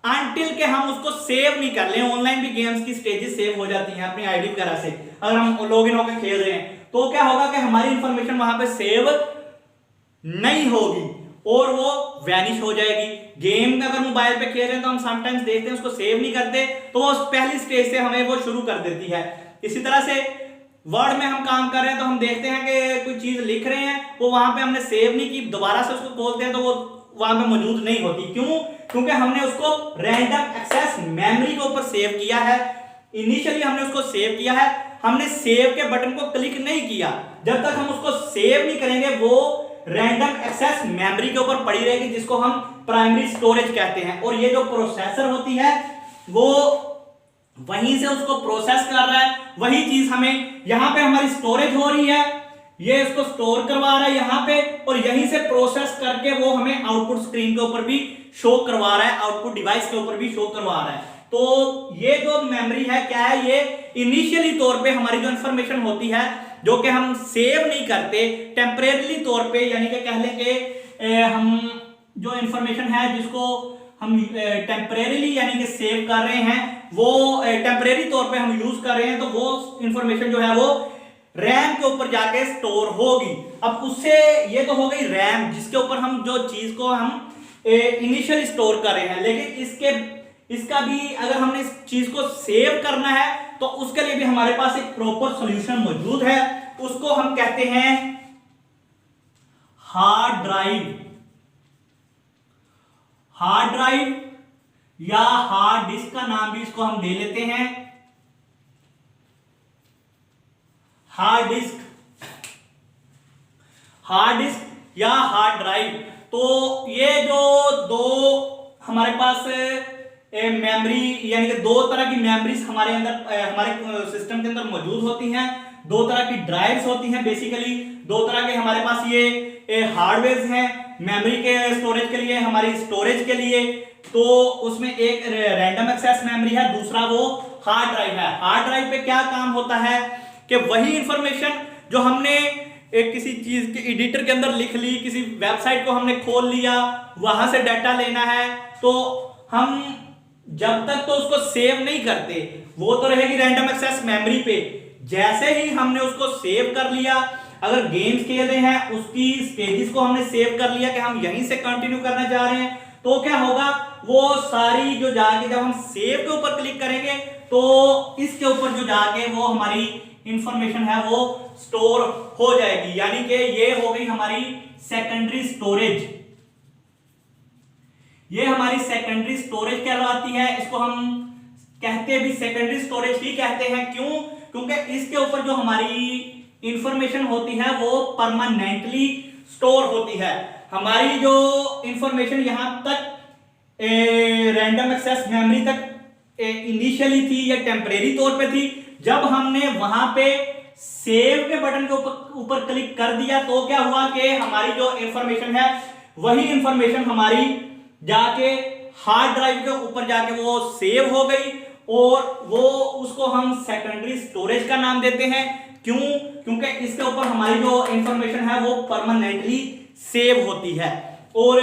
अनटिल के हम उसको सेव नहीं कर लें। ऑनलाइन भी गेम्स की स्टेजेस सेव हो जाती हैं अपनी आईडी वगैरह से, अगर हम लॉगिन होकर खेल रहे हैं तो क्या होगा कि हमारी इंफॉर्मेशन वहां पे सेव नहीं होगी और वो वैनिश हो जाएगी। गेम में अगर मोबाइल पे खेल रहे हैं तो हम समटाइम्स देखते हैं उसको सेव नहीं करते, तो वो पहली स्टेज से हमें वो शुरू कर देती है। इसी तरह से वर्ड में हम काम कर रहे हैं तो हम देखते हैं कि कोई चीज लिख रहे हैं, वो वहां पे हमने सेव नहीं की, दोबारा से उसको खोलते हैं तो वो वहां पे मौजूद नहीं होती। क्यों? क्योंकि हमने उसको रैंडम एक्सेस मेमोरी के ऊपर सेव किया है। इनिशियली हमने उसको सेव किया है, हमने सेव के बटन को क्लिक नहीं किया। जब तक हम उसको सेव नहीं करेंगे वो रैंडम एक्सेस मेमोरी के ऊपर पड़ी रहेगी, जिसको हम प्राइमरी स्टोरेज कहते हैं। और ये जो प्रोसेसर होती है वो वहीं से उसको प्रोसेस कर रहा है, वही चीज हमें यहां पे हमारी स्टोरेज हो रही है, ये इसको स्टोर करवा रहा है यहाँ पे, और यहीं से प्रोसेस करके वो हमें आउटपुट स्क्रीन के ऊपर भी शो करवा रहा है, आउटपुट डिवाइस के ऊपर भी शो करवा रहा है। तो ये जो मेमोरी है क्या है, ये इनिशियली तौर पे हमारी जो इंफॉर्मेशन होती है जो कि हम सेव नहीं करते, टेम्परेरी तौर पे, यानी कि कह लें कि हम जो इंफॉर्मेशन है जिसको हम टेम्परेरी यानी कि सेव कर रहे हैं, वो टेम्परेरी तौर पे हम यूज कर रहे हैं, तो वो इंफॉर्मेशन जो है वो रैम के ऊपर जाके स्टोर होगी। अब उससे ये तो हो गई रैम जिसके ऊपर हम जो चीज को हम इनिशियल स्टोर कर रहे हैं, लेकिन इसका भी अगर हमने इस चीज को सेव करना है तो उसके लिए भी हमारे पास एक प्रॉपर सॉल्यूशन मौजूद है, उसको हम कहते हैं हार्ड ड्राइव। हार्ड ड्राइव या हार्ड डिस्क का नाम भी इसको हम दे लेते हैं, हार्ड डिस्क, हार्ड डिस्क या हार्ड ड्राइव। तो ये जो दो हमारे पास मेमोरी यानी कि दो तरह की मेमोरीज हमारे अंदर हमारे सिस्टम के अंदर मौजूद होती हैं, दो तरह की ड्राइव्स होती हैं, बेसिकली दो तरह के हमारे पास ये हार्डवेयर हैं मेमोरी के स्टोरेज के लिए, हमारी स्टोरेज के लिए। तो उसमें एक रैंडम एक्सेस मेमोरी है, दूसरा वो हार्ड ड्राइव है। हार्ड ड्राइव पे क्या काम होता है कि वही इंफॉर्मेशन जो हमने एक किसी चीज के एडिटर के अंदर लिख ली, किसी वेबसाइट को हमने खोल लिया, वहां से डाटा लेना है, तो हम जब तक तो उसको सेव नहीं करते, वो तो रहेगी रैंडम एक्सेस मेमोरी पे। जैसे ही हमने उसको सेव कर लिया, अगर गेम्स खेल रहे हैं उसकी स्टेजेस को हमने सेव कर लिया कि हम यहीं से कंटिन्यू करना चाह रहे हैं, तो क्या होगा, वो सारी जो जाके जब हम सेव के ऊपर क्लिक करेंगे तो इसके ऊपर जो जाके वो हमारी इंफॉर्मेशन है वो स्टोर हो जाएगी। यानी कि ये हो गई हमारी सेकेंडरी स्टोरेज, ये हमारी सेकेंडरी स्टोरेज कहलाती है। इसको हम कहते भी सेकेंडरी स्टोरेज ही कहते हैं। क्यों? क्योंकि इसके ऊपर जो हमारी इंफॉर्मेशन होती है वो परमानेंटली स्टोर होती है। हमारी जो इंफॉर्मेशन यहां तक रैंडम एक्सेस मेमोरी तक इनिशियली थी या टेम्परेरी तौर पे थी, जब हमने वहां पे सेव के बटन के ऊपर क्लिक कर दिया तो क्या हुआ कि हमारी जो इंफॉर्मेशन है वही इंफॉर्मेशन हमारी जाके हार्ड ड्राइव के ऊपर जाके वो सेव हो गई, और वो उसको हम सेकेंडरी स्टोरेज का नाम देते हैं। क्यों? क्योंकि इसके ऊपर हमारी जो इंफॉर्मेशन है वो परमानेंटली सेव होती है। और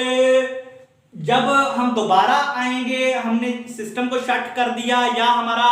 जब हम दोबारा आएंगे, हमने सिस्टम को शट कर दिया, या हमारा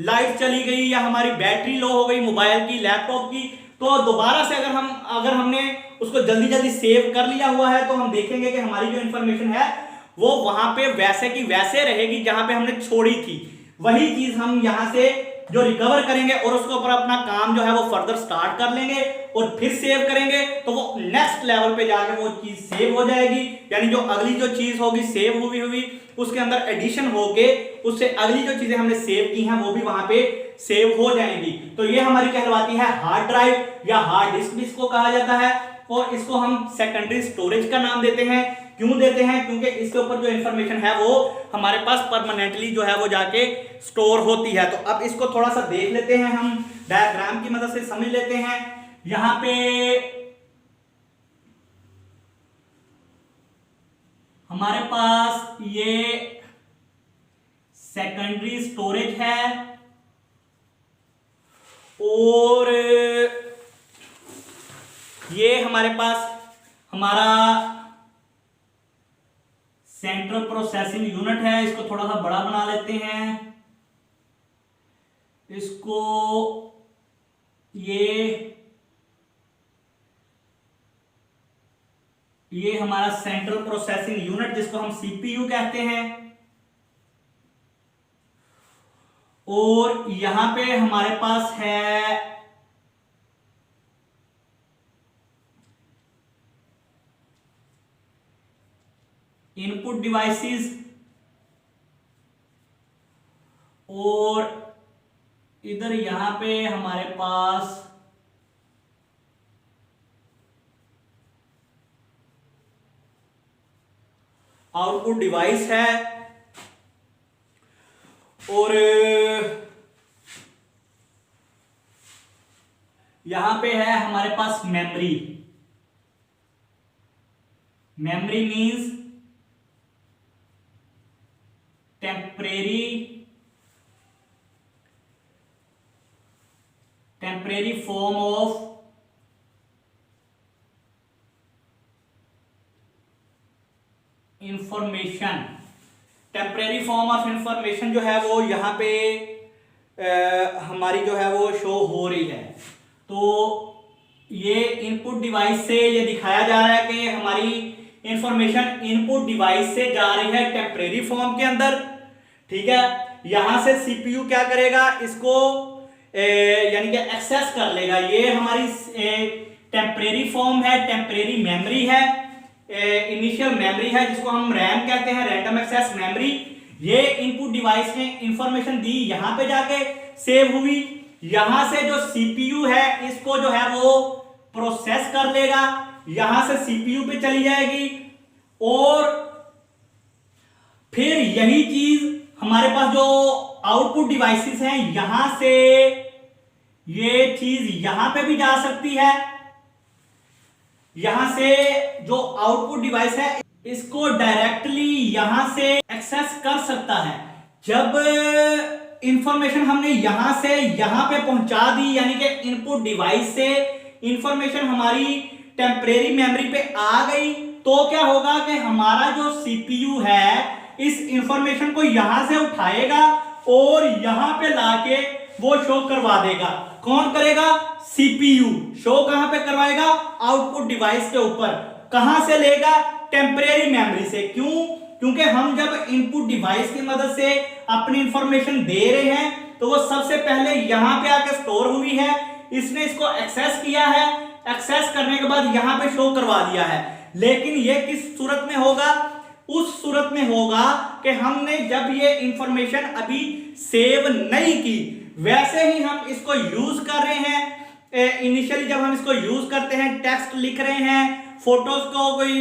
लाइट चली गई, या हमारी बैटरी लो हो गई मोबाइल की, लैपटॉप की, तो दोबारा से अगर हमने उसको जल्दी जल्दी सेव कर लिया हुआ है, तो हम देखेंगे कि हमारी जो इंफॉर्मेशन है वो वहां पे वैसे की वैसे रहेगी जहां पे हमने छोड़ी थी। वही चीज हम यहां से जो रिकवर करेंगे और उसके ऊपर अपना काम जो है वो फर्दर स्टार्ट कर लेंगे और फिर सेव करेंगे, तो वो नेक्स्ट लेवल पे जाके वो चीज सेव हो जाएगी। यानी जो अगली जो चीज होगी सेव हुई उसके अंदर एडिशन होके उससे अगली जो चीजें हमने सेव की हैं वो भी वहां पे सेव हो जाएंगी। तो ये हमारी कहलवाती है हार्ड ड्राइव या हार्ड डिस्क भी इसको कहा जाता है, और इसको हम सेकेंडरी स्टोरेज का नाम देते हैं। क्यों देते हैं? क्योंकि इसके ऊपर जो इंफॉर्मेशन है वो हमारे पास परमानेंटली जो है वो जाके स्टोर होती है। तो अब इसको थोड़ा सा देख लेते हैं, हम डायग्राम की मदद से समझ लेते हैं। यहां पे हमारे पास ये सेकेंडरी स्टोरेज है, और ये हमारे पास हमारा सेंट्रल प्रोसेसिंग यूनिट है। इसको थोड़ा सा बड़ा बना लेते हैं, इसको ये हमारा सेंट्रल प्रोसेसिंग यूनिट जिसको हम सीपीयू कहते हैं, और यहां पे हमारे पास है इनपुट डिवाइसेस, और इधर यहां पे हमारे पास आउटपुट डिवाइस है, और यहां पे है हमारे पास memory. Memory means temporary form of information. Temporary form of information जो है वो यहाँ पे हमारी जो है वो शो हो रही है। तो ये इनपुट डिवाइस से ये दिखाया जा रहा है कि हमारी इंफॉर्मेशन इनपुट डिवाइस से जा रही है टेम्परेरी फॉर्म के अंदर, ठीक है। यहां से सीपीयू क्या करेगा, इसको यानी कि एक्सेस कर लेगा। ये हमारी टेम्परेरी फॉर्म है, टेम्परेरी मेमोरी है, इनिशियल मेमोरी है जिसको हम रैम कहते हैं, रैंडम एक्सेस मेमोरी। ये इनपुट डिवाइस ने इंफॉर्मेशन दी, यहां पे जाके सेव हुई। यहां से जो सीपीयू है इसको जो है वो प्रोसेस कर लेगा, यहां से सीपीयू पे चली जाएगी और फिर यही चीज हमारे पास जो आउटपुट डिवाइसेस हैं यहां से ये चीज यहां पे भी जा सकती है। यहां से जो आउटपुट डिवाइस है इसको डायरेक्टली यहां से एक्सेस कर सकता है। जब इंफॉर्मेशन हमने यहां से यहां पे पहुंचा दी, यानी कि इनपुट डिवाइस से इंफॉर्मेशन हमारी टेम्परेरी मेमोरी पे आ गई, तो क्या होगा कि हमारा जो सीपीयू है इस इंफॉर्मेशन को यहां से उठाएगा और यहां पे लाके वो शो करवा देगा। कौन करेगा? सीपीयू। शो कहां पे करवाएगा? आउटपुट डिवाइस के ऊपर। कहां से लेगा? टेम्परेरी मेमोरी से। क्यों? क्योंकि हम जब इनपुट डिवाइस की मदद से अपनी इंफॉर्मेशन दे रहे हैं तो वो सबसे पहले यहां पे आके स्टोर हुई है, इसने इसको एक्सेस किया है, एक्सेस करने के बाद यहां पे शो करवा दिया है। लेकिन ये किस सूरत में होगा? उस सूरत में होगा कि हमने जब ये इंफॉर्मेशन अभी सेव नहीं की, वैसे ही हम इसको यूज कर रहे हैं। इनिशियली जब हम इसको यूज करते हैं, टेक्स्ट लिख रहे हैं, फोटोज को कोई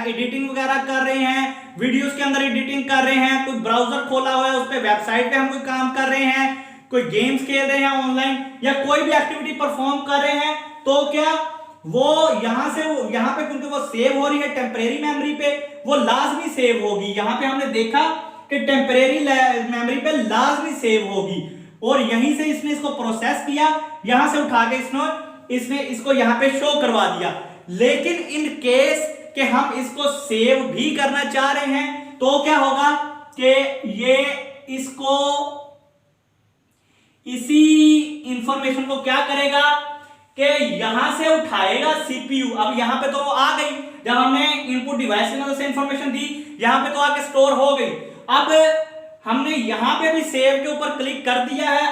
एडिटिंग वगैरह कर रहे हैं, वीडियोस के अंदर एडिटिंग कर रहे हैं, कोई ब्राउजर खोला हुआ है उस पे वेबसाइट पे हम कोई काम कर रहे हैं, कोई गेम्स खेल रहे हैं ऑनलाइन या कोई भी एक्टिविटी परफॉर्म कर रहे हैं, तो क्या वो यहां से यहां पे क्योंकि वो सेव हो रही है टेम्परेरी मेमोरी पे, वो लाजमी सेव होगी। यहां पे हमने देखा कि टेम्परेरी मेमोरी पे लाजमी सेव होगी और यहीं से इसने इसको प्रोसेस किया, यहां से उठा के इसने इसको यहां पे शो करवा दिया। लेकिन इन केस कि हम इसको सेव भी करना चाह रहे हैं तो क्या होगा कि ये इसको इसी इंफॉर्मेशन को क्या करेगा कि यहां से उठाएगा सीपीयू। अब यहां पे तो वो आ गई, जब हमने इनपुट डिवाइस की मदद से इंफॉर्मेशन दी यहां पे तो आके स्टोर हो गई। अब हमने यहां पे भी सेव के ऊपर क्लिक कर दिया है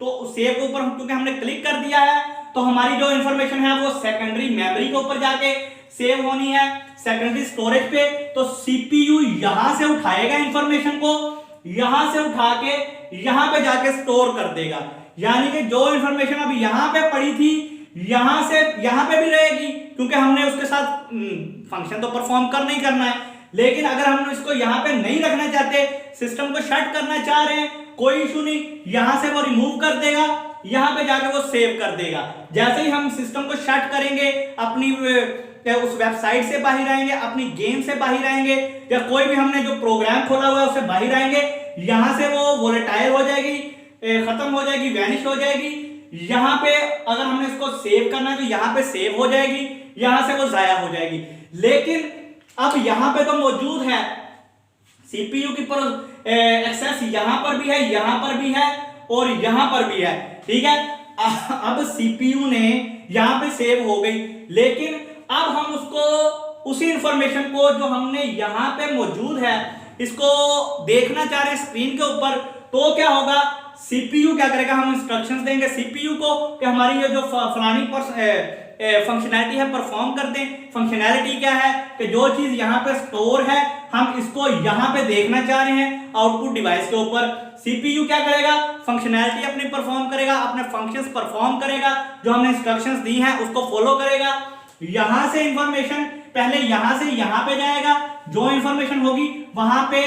तो सेव के ऊपर क्योंकि हमने क्लिक कर दिया है तो हमारी जो इंफॉर्मेशन है वो सेकेंडरी मेमोरी के ऊपर जाके सेव होनी है, सेकेंडरी स्टोरेज पे। तो सीपीयू यहां से उठाएगा इंफॉर्मेशन को, यहां से उठा के यहां पे जाके स्टोर कर देगा। यानी कि जो इंफॉर्मेशन अभी यहां पे पड़ी थी यहां से यहां पे भी रहेगी क्योंकि हमने उसके साथ फंक्शन तो परफॉर्म करना ही करना है। लेकिन अगर हम इसको यहां पे नहीं रखना चाहते, सिस्टम को शट करना चाह रहे हैं, कोई इशू नहीं, यहां से वो रिमूव कर देगा, यहां पे जाके वो सेव कर देगा। जैसे ही हम सिस्टम को शट करेंगे, अपनी उस वेबसाइट से बाहर आएंगे, अपनी गेम से बाहर आएंगे या कोई भी हमने जो प्रोग्राम खोला हुआ है उससे बाहर आएंगे, यहां से वो वोलेटाइल हो जाएगी, खत्म हो जाएगी, वैनिश हो जाएगी। यहां पे अगर हमने इसको सेव करना है तो यहां पे सेव हो जाएगी, यहां से वो जाया हो जाएगी। लेकिन अब यहां पे तो मौजूद है सीपीयू की एक्सेस, यहां पर भी है, यहां पर भी है और यहां पर भी है, ठीक है। अब सीपीयू ने यहां पे सेव हो गई, लेकिन अब हम उसको उसी इंफॉर्मेशन को जो हमने यहां पे मौजूद है इसको देखना चाह रहे हैं स्क्रीन के ऊपर, तो क्या होगा? सीपीयू क्या करेगा? हम इंस्ट्रक्शंस देंगे सीपीयू को कि हमारी ये जो फलानी फंक्शनैलिटी है परफॉर्म कर दें। फंक्शनैलिटी क्या है कि जो चीज यहां पे स्टोर है हम इसको यहां पे देखना चाह रहे हैं आउटपुट डिवाइस के ऊपर। सीपीयू क्या करेगा? फंक्शनैलिटी अपनी परफॉर्म करेगा, अपने फंक्शंस परफॉर्म करेगा, जो हमने इंस्ट्रक्शंस दी हैं उसको फॉलो करेगा। यहां से इंफॉर्मेशन पहले यहां से यहां पे जाएगा, जो इंफॉर्मेशन होगी वहां पे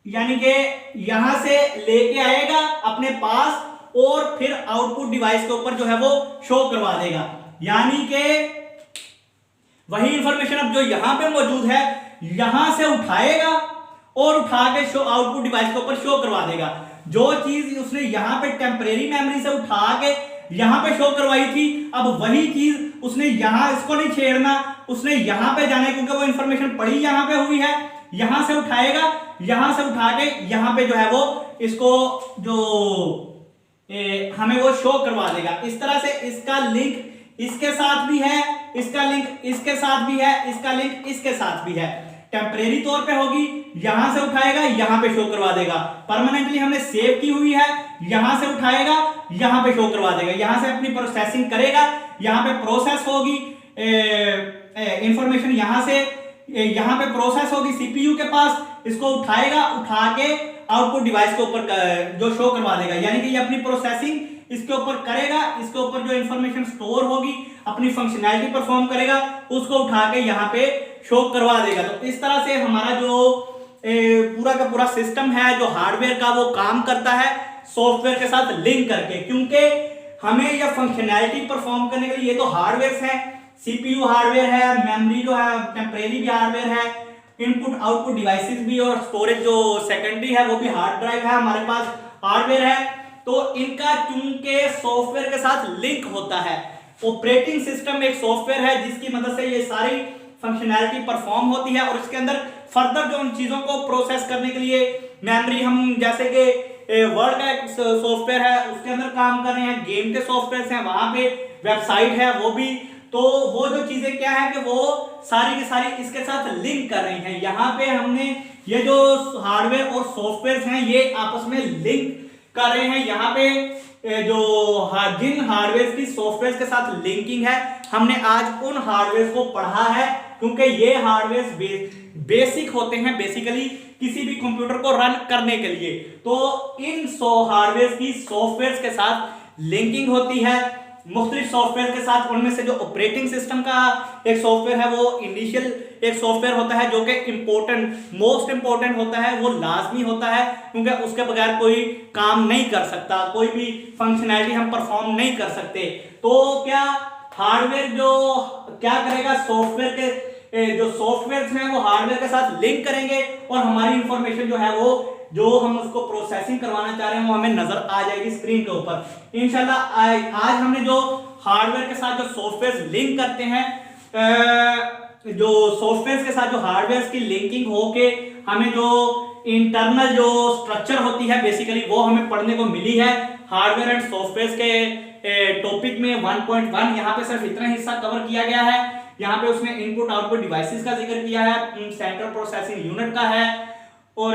यानी कि यहां से लेके आएगा अपने पास और फिर आउटपुट डिवाइस के ऊपर जो है वो शो करवा देगा। यानी कि वही इंफॉर्मेशन अब जो यहां पे मौजूद है यहां से उठाएगा और उठा के शो आउटपुट डिवाइस के ऊपर शो करवा देगा। जो चीज उसने यहां पे टेम्परेरी मेमोरी से उठा के यहां पे शो करवाई थी, अब वही चीज उसने यहां, इसको नहीं छेड़ना, उसने यहां पे जाना है क्योंकि वो इंफॉर्मेशन पड़ी यहां पे हुई है, यहां से उठाएगा, यहां से उठा के यहां पे जो है वो इसको जो हमें वो शो करवा देगा। इस तरह से इसका लिंक इसके साथ भी है, इसका लिंक इसके साथ भी है, इसका लिंक इसके साथ भी है। टेम्परेरी तौर पे होगी, यहां से उठाएगा यहां पे शो करवा देगा। परमानेंटली हमने सेव की हुई है, यहां से उठाएगा यहां पे शो करवा देगा। यहां से अपनी प्रोसेसिंग करेगा, यहां पे प्रोसेस होगी, इंफॉर्मेशन यहां से यहां पे प्रोसेस होगी सीपीयू के पास, इसको उठाएगा, उठा के आउटपुट डिवाइस के ऊपर जो शो करवा देगा। यानी कि ये अपनी प्रोसेसिंग इसके ऊपर करेगा, इसके ऊपर जो इंफॉर्मेशन स्टोर होगी, अपनी फंक्शनैलिटी परफॉर्म करेगा, उसको उठा के यहाँ पे शो करवा देगा। तो इस तरह से हमारा जो पूरा का पूरा सिस्टम है जो हार्डवेयर का, वो काम करता है सॉफ्टवेयर के साथ लिंक करके। क्योंकि हमें यह फंक्शनैलिटी परफॉर्म करने के लिए ये तो हार्डवेयर है, सीपीयू हार्डवेयर है, मेमोरी जो है टेम्परेरी भी हार्डवेयर है, इनपुट आउटपुट डिवाइसेस भी, और स्टोरेज जो सेकेंडरी है वो भी हार्ड ड्राइव है, हमारे पास हार्डवेयर है। तो इनका चूंकि सॉफ्टवेयर के साथ लिंक होता है, ऑपरेटिंग सिस्टम एक सॉफ्टवेयर है जिसकी मदद से ये सारी फंक्शनैलिटी परफॉर्म होती है, और इसके अंदर फर्दर जो उन चीजों को प्रोसेस करने के लिए मेमोरी, हम जैसे कि वर्ड का एक सॉफ्टवेयर है उसके अंदर काम कर रहे हैं, गेम के सॉफ्टवेयर हैं, वहां पे वेबसाइट है वो भी, तो वो जो चीजें क्या है कि वो सारी की सारी इसके साथ लिंक कर रही हैं। यहाँ पे हमने ये जो हार्डवेयर और सॉफ्टवेयर हैं ये आपस में लिंक कर रहे हैं। यहाँ पे जो जिन हार्डवेयर की सॉफ्टवेयर के साथ लिंकिंग है, हमने आज उन हार्डवेयर को पढ़ा है, क्योंकि ये हार्डवेयर बेसिक होते हैं बेसिकली किसी भी कंप्यूटर को रन करने के लिए। तो इन हार्डवेयर की सॉफ्टवेयर के साथ लिंकिंग होती है मुख्तलिफ सॉफ्टवेयर के साथ। उनमें से जो ऑपरेटिंग सिस्टम का एक सॉफ्टवेयर है वो इनिशियल एक सॉफ्टवेयर होता है जो कि इंपॉर्टेंट, मोस्ट इंपॉर्टेंट होता है, वो लाजमी होता है, क्योंकि उसके बगैर कोई काम नहीं कर सकता, कोई भी फंक्शनैलिटी हम परफॉर्म नहीं कर सकते। तो क्या हार्डवेयर जो क्या करेगा, सॉफ्टवेयर के जो सॉफ्टवेयर हैं वो हार्डवेयर के साथ लिंक करेंगे, और हमारी इंफॉर्मेशन जो है वो जो हम उसको प्रोसेसिंग करवाना चाह रहे हैं वो हमें नजर आ जाएगी स्क्रीन के ऊपर इंशाल्लाह। आज हमने जो हार्डवेयर के साथ जो सॉफ्टवेयर लिंक करते हैं, जो सॉफ्टवेयर के साथ जो हार्डवेयर की लिंकिंग होके हमें जो इंटरनल जो स्ट्रक्चर होती है बेसिकली वो हमें पढ़ने को मिली है हार्डवेयर एंड सॉफ्टवेयर के टॉपिक में 1.1। यहाँ पे सिर्फ इतना हिस्सा कवर किया गया है। यहाँ पे उसने इनपुट आउटपुट डिवाइसेस का जिक्र किया है, सेंट्रल प्रोसेसिंग यूनिट का है, और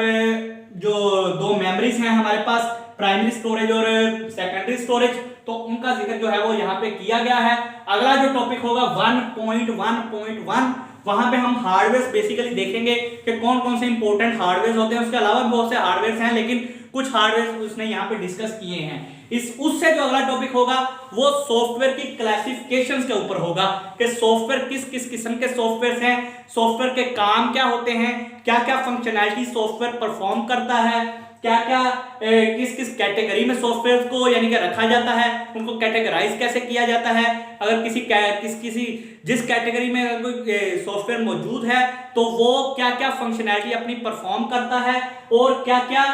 जो दो मेमोरीज हैं हमारे पास, प्राइमरी स्टोरेज और सेकेंडरी स्टोरेज, तो उनका जिक्र जो है वो यहाँ पे किया गया है। अगला जो टॉपिक होगा 1.1.1, वहां पे हम हार्डवेयर बेसिकली देखेंगे कि कौन कौन से इंपॉर्टेंट हार्डवेयर होते हैं। उसके अलावा बहुत से हार्डवेयर हैं, लेकिन कुछ हार्डवेयर उसने यहाँ पे डिस्कस किए हैं। उससे जो अगला टॉपिक होगा वो सॉफ्टवेयर की क्लासिफिकेशंस के ऊपर होगा कि सॉफ्टवेयर किस किस किस्म के सॉफ्टवेयर हैं, सॉफ्टवेयर के काम क्या होते हैं, क्या क्या फंक्शनैलिटी सॉफ्टवेयर परफॉर्म करता है, क्या क्या किस किस कैटेगरी में सॉफ्टवेयर को यानी कि रखा जाता है, उनको कैटेगराइज कैसे किया जाता है। अगर किसी जिस कैटेगरी में कोई सॉफ्टवेयर मौजूद है तो वो क्या क्या फंक्शनैलिटी अपनी परफॉर्म करता है, और क्या क्या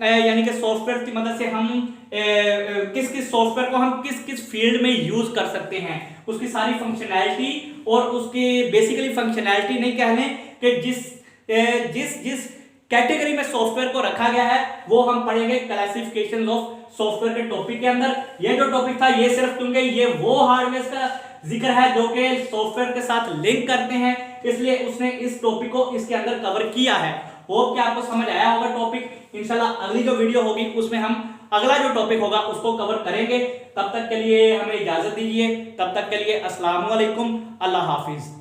यानी कि सॉफ्टवेयर की मदद से हम किस किस सॉफ्टवेयर को हम किस किस फील्ड में यूज कर सकते हैं, उसकी सारी फंक्शनैलिटी, और उसकी बेसिकली फंक्शनैलिटी नहीं कह लें कि जिस कैटेगरी में सॉफ्टवेयर को रखा गया है वो हम पढ़ेंगे क्लासिफिकेशन ऑफ सॉफ्टवेयर के टॉपिक के अंदर। ये जो टॉपिक था ये सिर्फ क्योंकि ये वो हार्डवेयर का जिक्र है जो कि सॉफ्टवेयर के साथ लिंक करते हैं, इसलिए उसने इस टॉपिक को इसके अंदर कवर किया है। होप कि आपको समझ आया होगा टॉपिक। इंशाल्लाह अगली जो वीडियो होगी उसमें हम अगला जो टॉपिक होगा उसको कवर करेंगे। तब तक के लिए हमें इजाजत दीजिए, तब तक के लिए अस्सलाम वालेकुम, अल्लाह हाफिज।